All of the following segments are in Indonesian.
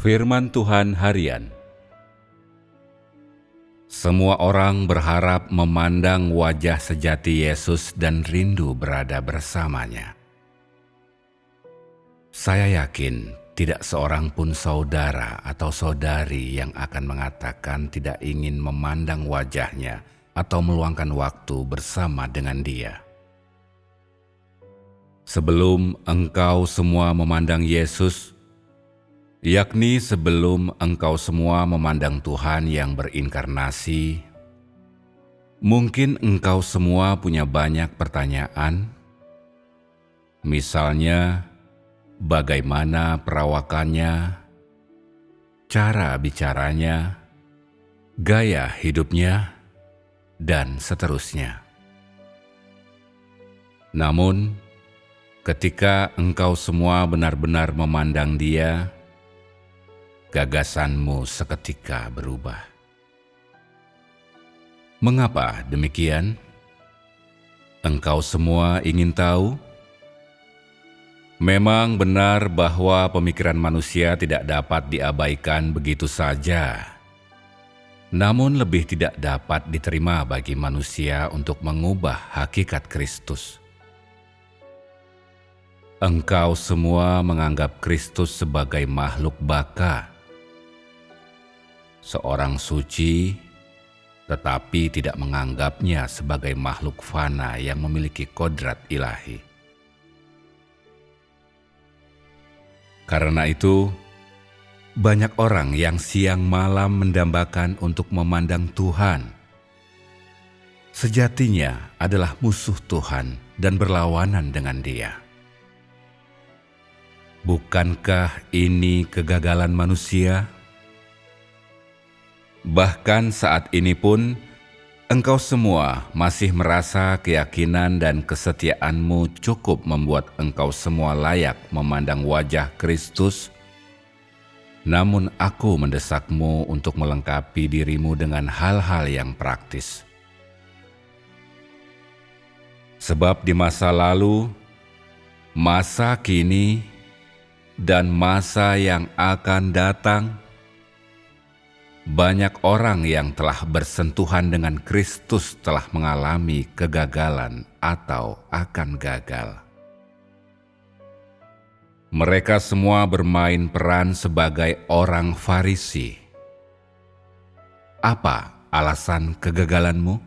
Firman Tuhan Harian. Semua orang berharap memandang wajah sejati Yesus dan rindu berada bersamanya. Saya yakin tidak seorang pun saudara atau saudari yang akan mengatakan tidak ingin memandang wajahnya atau meluangkan waktu bersama dengan Dia. Sebelum engkau semua memandang Yesus, yakni sebelum engkau semua memandang Tuhan yang berinkarnasi, mungkin engkau semua punya banyak pertanyaan. Misalnya, bagaimana perawakannya, cara bicaranya, gaya hidupnya, dan seterusnya. Namun, ketika engkau semua benar-benar memandang Dia, gagasanmu seketika berubah. Mengapa demikian? Engkau semua ingin tahu? Memang benar bahwa pemikiran manusia tidak dapat diabaikan begitu saja. Namun lebih tidak dapat diterima bagi manusia untuk mengubah hakikat Kristus. Engkau semua menganggap Kristus sebagai makhluk baka, seorang suci, tetapi tidak menganggapnya sebagai makhluk fana yang memiliki kodrat ilahi. Karena itu, banyak orang yang siang malam mendambakan untuk memandang Tuhan. Sejatinya adalah musuh Tuhan dan berlawanan dengan Dia. Bukankah ini kegagalan manusia? Bahkan saat ini pun, engkau semua masih merasa keyakinan dan kesetiaanmu cukup membuat engkau semua layak memandang wajah Kristus. Namun aku mendesakmu untuk melengkapi dirimu dengan hal-hal yang praktis. Sebab di masa lalu, masa kini, dan masa yang akan datang, banyak orang yang telah bersentuhan dengan Kristus telah mengalami kegagalan atau akan gagal. Mereka semua bermain peran sebagai orang Farisi. Apa alasan kegagalanmu?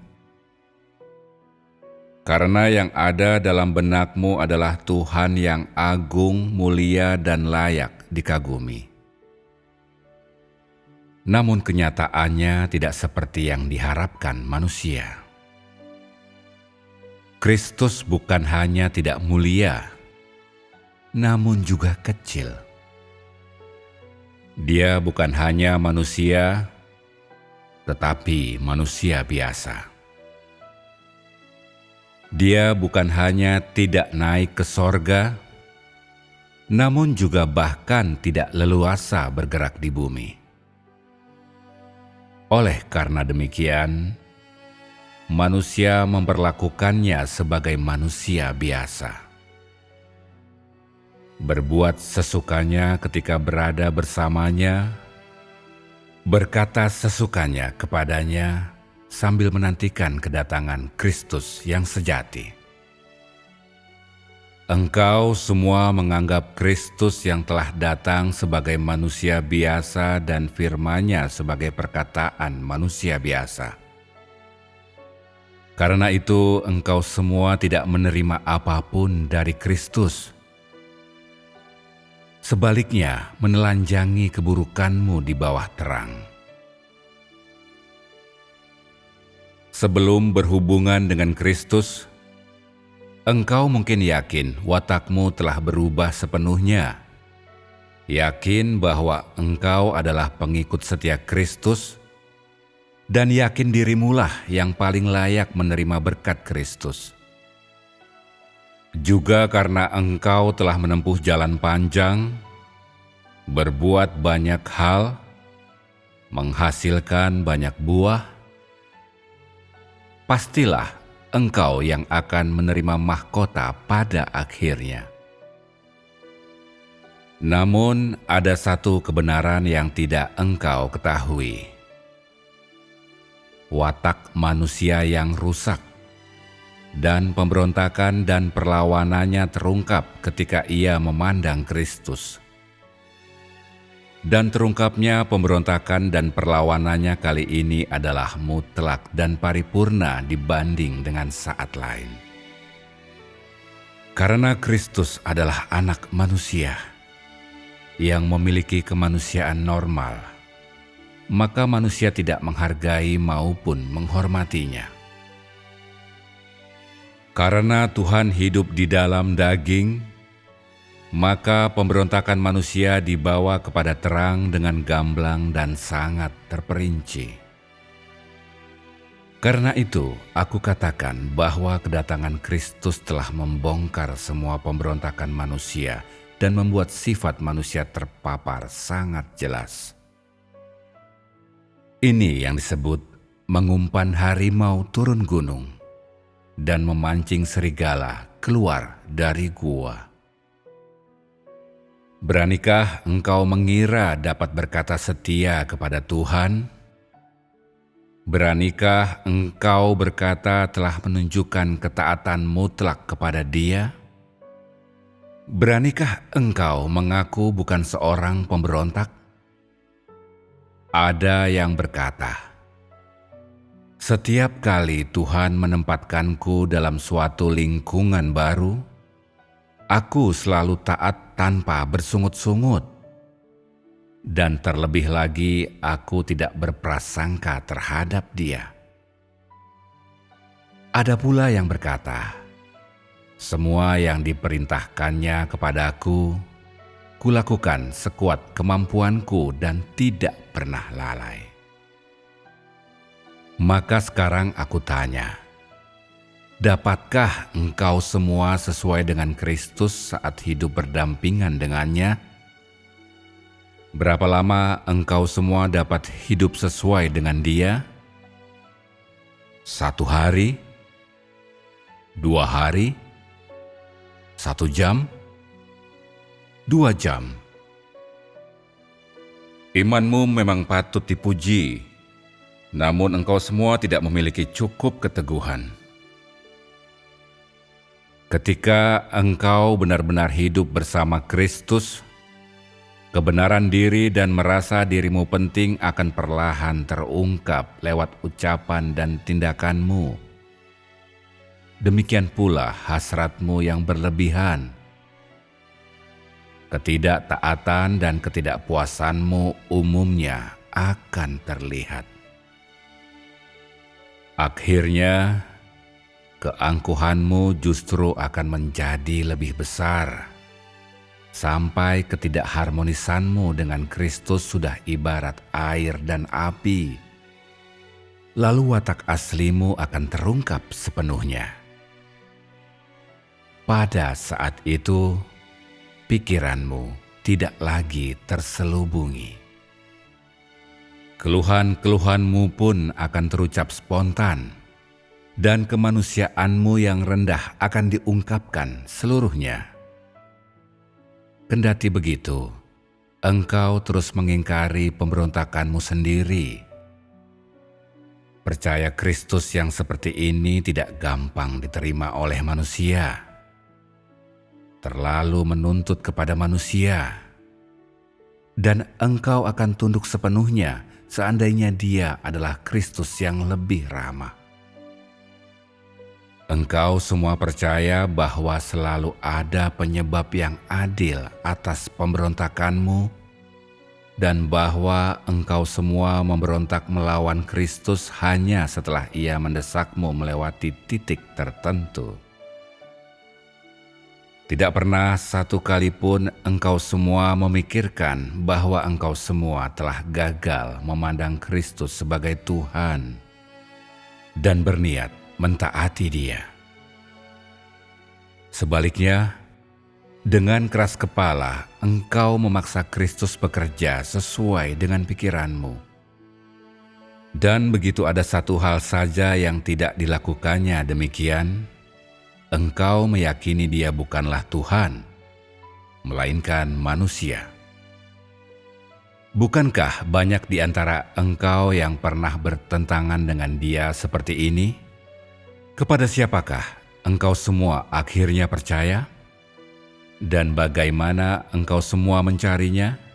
Karena yang ada dalam benakmu adalah Tuhan yang agung, mulia, dan layak dikagumi. Namun kenyataannya tidak seperti yang diharapkan manusia. Kristus bukan hanya tidak mulia, namun juga kecil. Dia bukan hanya manusia, tetapi manusia biasa. Dia bukan hanya tidak naik ke sorga, namun juga bahkan tidak leluasa bergerak di bumi. Oleh karena demikian, manusia memperlakukannya sebagai manusia biasa. Berbuat sesukanya ketika berada bersamanya, berkata sesukanya kepadanya sambil menantikan kedatangan Kristus yang sejati. Engkau semua menganggap Kristus yang telah datang sebagai manusia biasa dan firman-Nya sebagai perkataan manusia biasa. Karena itu engkau semua tidak menerima apapun dari Kristus. Sebaliknya menelanjangi keburukanmu di bawah terang. Sebelum berhubungan dengan Kristus, engkau mungkin yakin watakmu telah berubah sepenuhnya. Yakin bahwa engkau adalah pengikut setia Kristus, dan yakin dirimulah yang paling layak menerima berkat Kristus. Juga karena engkau telah menempuh jalan panjang, berbuat banyak hal, menghasilkan banyak buah, pastilah engkau yang akan menerima mahkota pada akhirnya. Namun ada satu kebenaran yang tidak engkau ketahui. Watak manusia yang rusak dan pemberontakan dan perlawanannya terungkap ketika ia memandang Kristus. Dan terungkapnya pemberontakan dan perlawanannya kali ini adalah mutlak dan paripurna dibanding dengan saat lain. Karena Kristus adalah anak manusia yang memiliki kemanusiaan normal, maka manusia tidak menghargai maupun menghormatinya. Karena Tuhan hidup di dalam daging, maka pemberontakan manusia dibawa kepada terang dengan gamblang dan sangat terperinci. Karena itu, aku katakan bahwa kedatangan Kristus telah membongkar semua pemberontakan manusia dan membuat sifat manusia terpapar sangat jelas. Ini yang disebut mengumpan harimau turun gunung dan memancing serigala keluar dari gua. Beranikah engkau mengira dapat berkata setia kepada Tuhan? Beranikah engkau berkata telah menunjukkan ketaatan mutlak kepada Dia? Beranikah engkau mengaku bukan seorang pemberontak? Ada yang berkata, "Setiap kali Tuhan menempatkanku dalam suatu lingkungan baru, aku selalu taat tanpa bersungut-sungut. Dan terlebih lagi aku tidak berprasangka terhadap Dia." Ada pula yang berkata, "Semua yang diperintahkannya kepadaku, kulakukan sekuat kemampuanku dan tidak pernah lalai." Maka sekarang aku tanya, dapatkah engkau semua sesuai dengan Kristus saat hidup berdampingan dengannya? Berapa lama engkau semua dapat hidup sesuai dengan Dia? 1 hari? 2 hari? 1 jam? 2 jam? Imanmu memang patut dipuji, namun engkau semua tidak memiliki cukup keteguhan. Ketika engkau benar-benar hidup bersama Kristus, kebenaran diri dan merasa dirimu penting akan perlahan terungkap lewat ucapan dan tindakanmu. Demikian pula hasratmu yang berlebihan. Ketidaktaatan dan ketidakpuasanmu umumnya akan terlihat. Akhirnya, keangkuhanmu justru akan menjadi lebih besar, sampai ketidakharmonisanmu dengan Kristus sudah ibarat air dan api. Lalu watak aslimu akan terungkap sepenuhnya. Pada saat itu, pikiranmu tidak lagi terselubungi. Keluhan-keluhanmu pun akan terucap spontan, dan kemanusiaanmu yang rendah akan diungkapkan seluruhnya. Kendati begitu, engkau terus mengingkari pemberontakanmu sendiri. Percaya Kristus yang seperti ini tidak gampang diterima oleh manusia. Terlalu menuntut kepada manusia. Dan engkau akan tunduk sepenuhnya seandainya Dia adalah Kristus yang lebih ramah. Engkau semua percaya bahwa selalu ada penyebab yang adil atas pemberontakanmu, dan bahwa engkau semua memberontak melawan Kristus hanya setelah Ia mendesakmu melewati titik tertentu. Tidak pernah satu kali pun engkau semua memikirkan bahwa engkau semua telah gagal memandang Kristus sebagai Tuhan dan berniat mentaati Dia. Sebaliknya, dengan keras kepala engkau memaksa Kristus bekerja sesuai dengan pikiranmu. Dan begitu ada satu hal saja yang tidak dilakukannya demikian, engkau meyakini Dia bukanlah Tuhan. melainkan manusia. Bukankah banyak di antara engkau yang pernah bertentangan dengan Dia seperti ini? Kepada siapakah engkau semua akhirnya percaya? Dan bagaimana engkau semua mencarinya?